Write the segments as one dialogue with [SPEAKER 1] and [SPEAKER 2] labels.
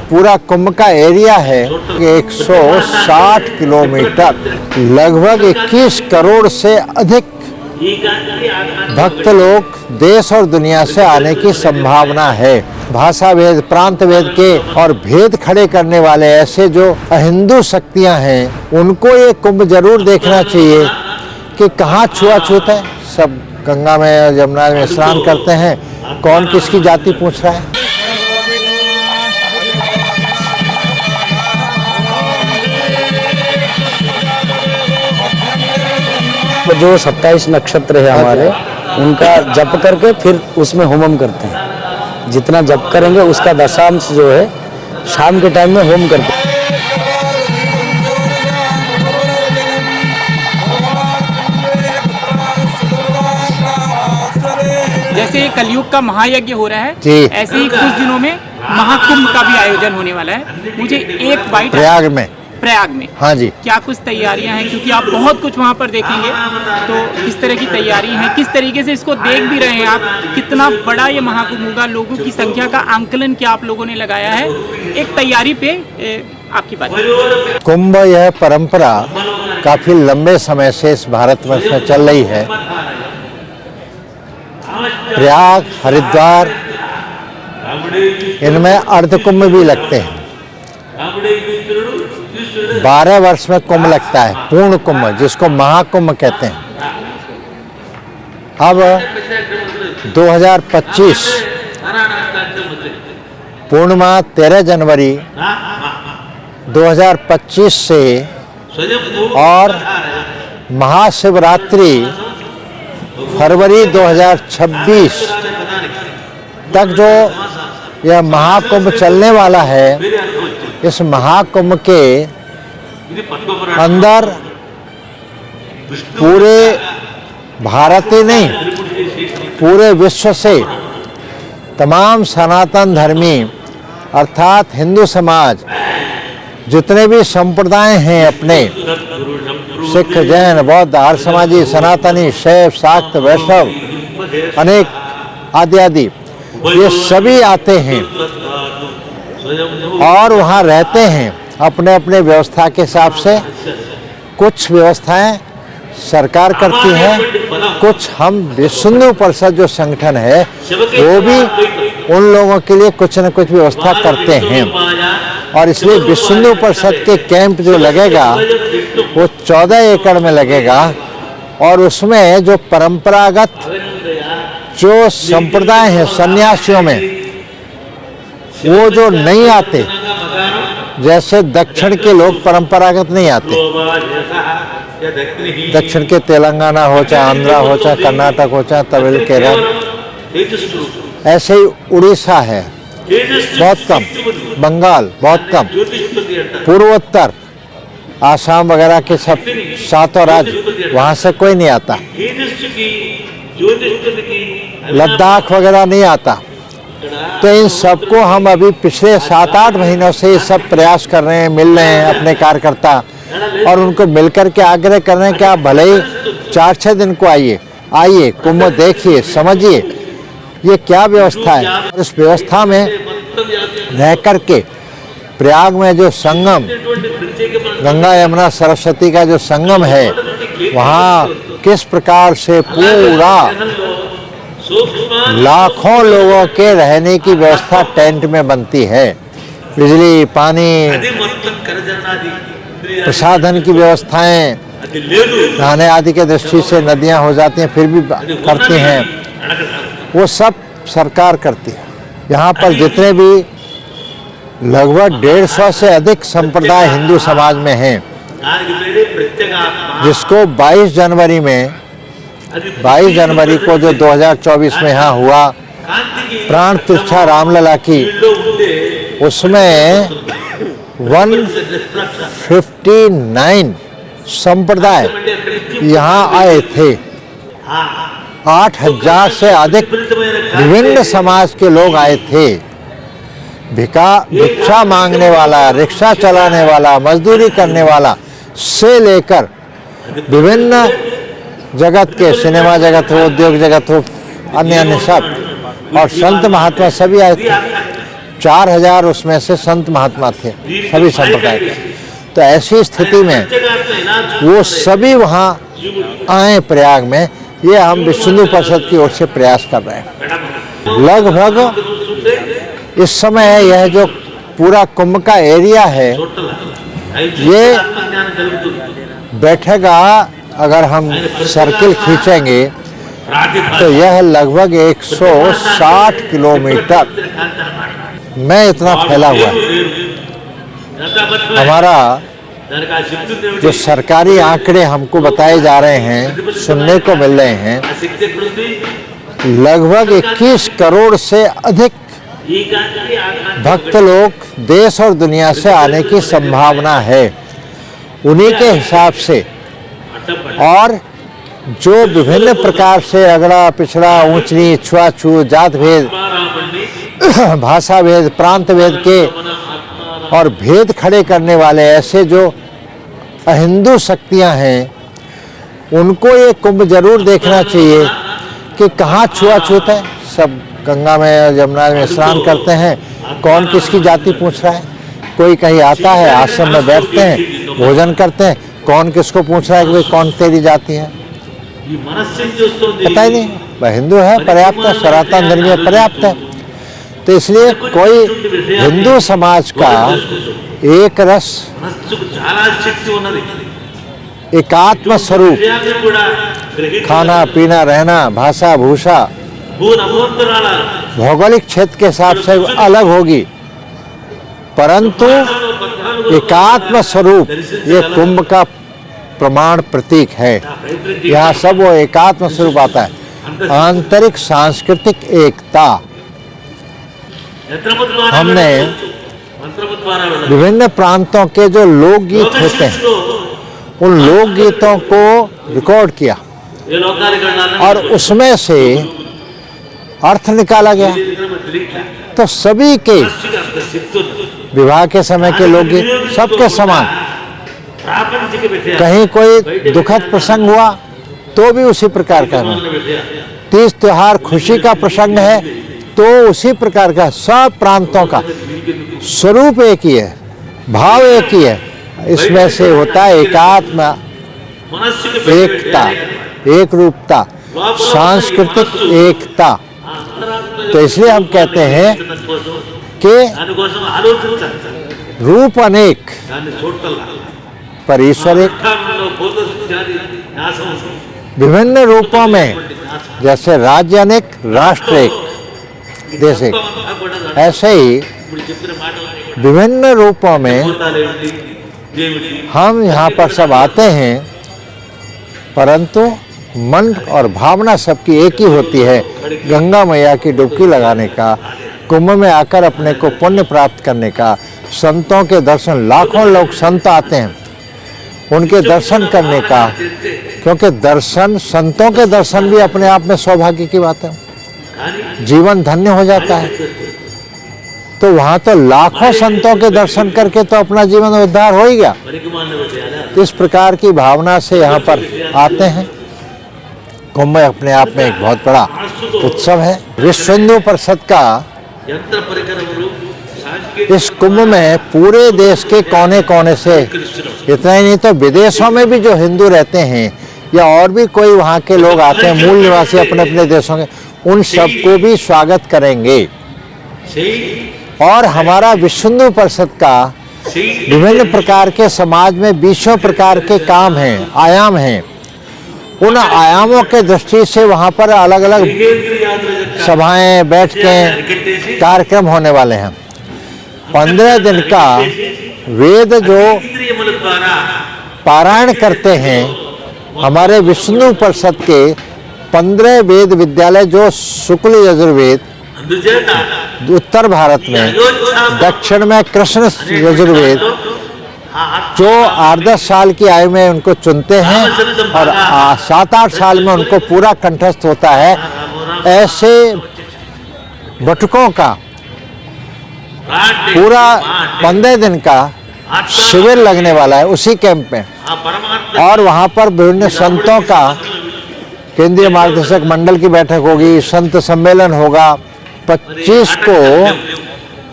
[SPEAKER 1] पूरा कुंभ का एरिया है 160 किलोमीटर, लगभग 21 करोड़ से अधिक भक्त लोग देश और दुनिया से आने की संभावना है। भाषा भेद, प्रांत भेद के और भेद खड़े करने वाले ऐसे जो अहिंदू शक्तियां हैं, उनको ये कुंभ जरूर देखना चाहिए कि कहाँ छुआछूत है। सब गंगा में यमुना में स्नान करते हैं, कौन किसकी जाति पूछ रहा है।
[SPEAKER 2] जो 27 नक्षत्र है हमारे, उनका जप करके फिर उसमें होमम करते हैं। जितना जप करेंगे उसका दशांश जो है शाम के टाइम में होम करते हैं।
[SPEAKER 3] जैसे कलयुग का महायज्ञ हो रहा है, ऐसे ही कुछ दिनों में महाकुंभ का भी आयोजन होने वाला है। मुझे एक बाइट प्रयाग में
[SPEAKER 1] हाँ जी,
[SPEAKER 3] क्या कुछ तैयारियां हैं, क्योंकि आप बहुत कुछ वहां पर देखेंगे, तो किस तरह की तैयारी है, किस तरीके से इसको देख भी रहे हैं आप, कितना बड़ा ये महाकुंभ होगा, लोगों की संख्या का आंकलन क्या आप लोगों ने लगाया है, एक तैयारी पे आपकी बात।
[SPEAKER 1] कुंभ यह परंपरा काफी लंबे समय से इस भारत वर्ष में चल रही है। प्रयाग, हरिद्वार, इनमें अर्धकुंभ भी लगते हैं। 12 वर्ष में कुंभ लगता है, पूर्ण कुंभ, जिसको महाकुंभ कहते हैं। अब 2025 पूर्णिमा 13 जनवरी 2025 से और महाशिवरात्रि फरवरी 2026 तक जो यह महाकुंभ चलने वाला है, इस महाकुंभ के अंदर पूरे भारत ही नहीं, पूरे विश्व से तमाम सनातन धर्मी अर्थात हिंदू समाज, जितने भी संप्रदाय हैं अपने, सिख, जैन, बौद्ध, आर्य समाजी, सनातनी, शैव, शाक्त, वैष्णव, अनेक आदि आदि, ये सभी आते हैं और वहाँ रहते हैं अपने अपने व्यवस्था के हिसाब से। कुछ व्यवस्थाएं सरकार करती है, कुछ हम विश्व हिंदू परिषद जो संगठन है वो भी उन लोगों के लिए कुछ न कुछ व्यवस्था करते हैं। और इसलिए विश्व हिंदू परिषद के कैंप जो लगेगा वो 14 एकड़ में लगेगा, और उसमें जो परंपरागत जो संप्रदाय है सन्यासियों में, वो जो नहीं आते, जैसे दक्षिण के लोग परंपरागत नहीं आते, दक्षिण के तेलंगाना हो, चाहे आंध्रा हो, चाहे कर्नाटक हो, चाहे तमिल, केरल, ऐसे ही उड़ीसा है बहुत कम, बंगाल बहुत कम, पूर्वोत्तर आसाम वगैरह के सब 7 राज्य, वहाँ से कोई नहीं आता, लद्दाख वगैरह नहीं आता। तो इन सबको हम अभी पिछले 7-8 महीनों से ये सब प्रयास कर रहे हैं, मिल रहे हैं अपने कार्यकर्ता, और उनको मिलकर के आग्रह कर रहे हैं कि आप भले ही 4-6 दिन को आइए, कुंभ देखिए, समझिए ये क्या व्यवस्था है। और इस व्यवस्था में रह करके प्रयाग में जो संगम, गंगा यमुना सरस्वती का जो संगम है, वहाँ किस प्रकार से पूरा लाखों लोगों के रहने की व्यवस्था टेंट में बनती है, बिजली, पानी, प्रसाधन की व्यवस्थाएं, नहाने आदि के दृष्टि से नदियां हो जाती हैं, फिर भी करती हैं, वो सब सरकार करती है। यहाँ पर जितने भी लगभग 150 से अधिक संप्रदाय हिंदू समाज में हैं, जिसको 22 जनवरी को जो 2024 में यहाँ हुआ प्राण प्रतिष्ठा रामलला की, उसमें 159 संप्रदाय यहाँ आए थे। 8,000 से अधिक विभिन्न समाज के लोग आए थे। भिक्षा मांगने वाला, रिक्शा चलाने वाला, मजदूरी करने वाला से लेकर विभिन्न जगत के, सिनेमा जगत हो, उद्योग जगत हो, अन्य सब, और संत महात्मा सभी आए थे। 4000 उसमें से संत महात्मा थे, सभी संप्रदाय के। तो ऐसी स्थिति में वो सभी वहाँ आए प्रयाग में, ये हम विश्व हिंदू परिषद की ओर से प्रयास कर रहे हैं। लगभग इस समय यह जो पूरा कुंभ का एरिया है, ये बैठेगा, अगर हम सर्किल खींचेंगे तो यह लगभग 160 किलोमीटर में इतना फैला हुआ है। हमारा जो सरकारी आंकड़े हमको बताए जा रहे हैं, सुनने को मिल रहे हैं, लगभग 21 करोड़ से अधिक भक्त लोग देश और दुनिया से आने की संभावना है। उन्हीं के हिसाब से, और जो विभिन्न प्रकार से अगड़ा पिछड़ा, ऊंच नीच, छुआछूत, जात भेद, भाषा भेद, प्रांत भेद के और भेद खड़े करने वाले ऐसे जो अहिंदू शक्तियां हैं, उनको ये कुंभ जरूर देखना चाहिए कि कहाँ छुआछूत है। सब गंगा में, यमुना में स्नान करते हैं, कौन किसकी जाति पूछ रहा है। कोई कहीं आता है, आश्रम में बैठते हैं, भोजन करते हैं, कौन किसको पूछ रहा है कि भाई कौन तेरी जाति है, पता ही नहीं। वह हिंदू है, पर्याप्त है, सनातन धर्म में पर्याप्त है। तो इसलिए कोई हिंदू समाज का एक रस, एकात्म स्वरूप, खाना पीना, रहना, भाषा भूषा, भौगोलिक क्षेत्र के हिसाब से अलग होगी, परंतु एकात्म स्वरूप ये कुंभ का प्रमाण प्रतीक है। यहाँ सब वो एकात्म स्वरूप आता है। आंतरिक सांस्कृतिक एकता, हमने विभिन्न प्रांतों के जो लोकगीत होते हैं, उन लोकगीतों को रिकॉर्ड किया और उसमें से अर्थ निकाला गया। तो सभी के विवाह के समय के लोकगीत सबके समान, कहीं कोई दुखद प्रसंग हुआ तो भी उसी प्रकार का, तीज त्योहार खुशी का प्रसंग है तो उसी प्रकार का, सब प्रांतों का स्वरूप एक ही है, भाव एक ही है। इसमें से होता है एकात्म, एकता, एक रूपता, सांस्कृतिक एकता। तो इसलिए हम कहते हैं कि रूप अनेक पर ईश्वर एक। विभिन्न रूपों में, जैसे राज्य अनेक, राष्ट्र एक, देश एक, ऐसे ही विभिन्न रूपों में हम यहाँ पर सब आते हैं, परंतु मन और भावना सबकी एक ही होती है, गंगा मैया की डुबकी लगाने का, कुंभ में आकर अपने को पुण्य प्राप्त करने का, संतों के दर्शन, लाखों लोग संत आते हैं, उनके दर्शन करने का, क्योंकि दर्शन, संतों के दर्शन भी अपने आप में सौभाग्य की बात है, जीवन धन्य हो जाता है। तो वहाँ तो लाखों संतों के दर्शन करके तो अपना जीवन उद्धार हो ही गया। इस प्रकार की भावना से यहाँ पर आते हैं। कुंभ अपने आप में एक बहुत बड़ा उत्सव है। विश्व हिंदू परिषद का इस कुंभ में पूरे देश के कोने कोने से, इतना ही नहीं तो विदेशों में भी जो हिंदू रहते हैं या और भी कोई वहाँ के लोग आते हैं, मूल निवासी अपने अपने देशों के, उन सबको भी स्वागत करेंगे। और हमारा विश्व हिंदू परिषद का विभिन्न प्रकार के समाज में 20 प्रकार के काम हैं, आयाम हैं। उन आयामों के दृष्टि से वहाँ पर अलग अलग सभाएं, बैठकें, कार्यक्रम होने वाले हैं। 15 दिन का वेद जो पारायण करते हैं, हमारे विश्व हिंदू परिषद के 15 वेद विद्यालय जो शुक्ल यजुर्वेद उत्तर भारत में, दक्षिण में कृष्ण यजुर्वेद, जो 8-10 साल की आयु में उनको चुनते हैं और 7-8 साल में उनको पूरा कंठस्थ होता है, ऐसे बटुकों का पूरा 15 दिन का शिविर लगने वाला है उसी कैंप में। और वहाँ पर विभिन्न संतों का केंद्रीय मार्गदर्शक मंडल की बैठक होगी, संत सम्मेलन होगा। 25 को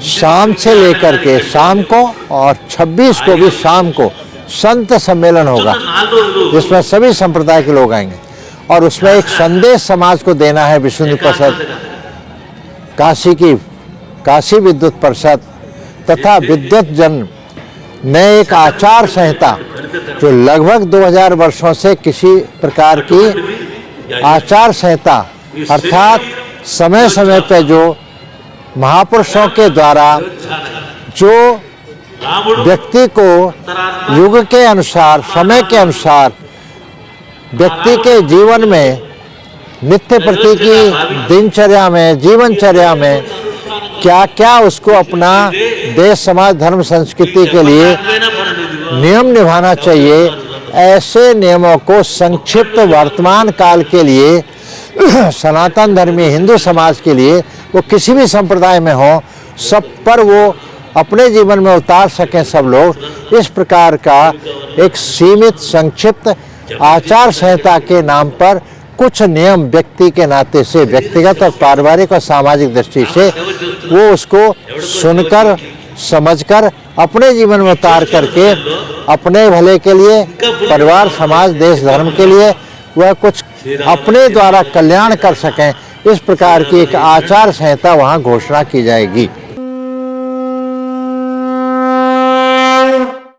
[SPEAKER 1] शाम से लेकर के शाम को और 26 को भी शाम को संत सम्मेलन होगा, जिसमें सभी संप्रदाय के लोग आएंगे और उसमें एक संदेश समाज को देना है। विष्णु परिषद काशी विद्युत परिषद तथा विद्युत जन ने एक आचार संहिता जो लगभग 2000 वर्षों से किसी प्रकार की आचार संहिता अर्थात समय समय पे जो महापुरुषों के द्वारा जो व्यक्ति को युग के अनुसार समय के अनुसार व्यक्ति के जीवन में नित्य प्रति की दिनचर्या में जीवनचर्या में क्या क्या उसको अपना देश समाज धर्म संस्कृति के लिए नियम निभाना चाहिए, ऐसे नियमों को संक्षिप्त वर्तमान काल के लिए सनातन धर्मी हिंदू समाज के लिए वो किसी भी संप्रदाय में हो सब पर वो अपने जीवन में उतार सकें सब लोग। इस प्रकार का एक सीमित संक्षिप्त आचार संहिता के नाम पर कुछ नियम व्यक्ति के नाते से व्यक्तिगत और पारिवारिक और सामाजिक दृष्टि से वो उसको सुनकर समझकर अपने जीवन में उतार करके अपने भले के लिए परिवार समाज देश धर्म के लिए वह कुछ अपने द्वारा कल्याण कर सकें, इस प्रकार की एक आचार संहिता वहाँ घोषणा की जाएगी।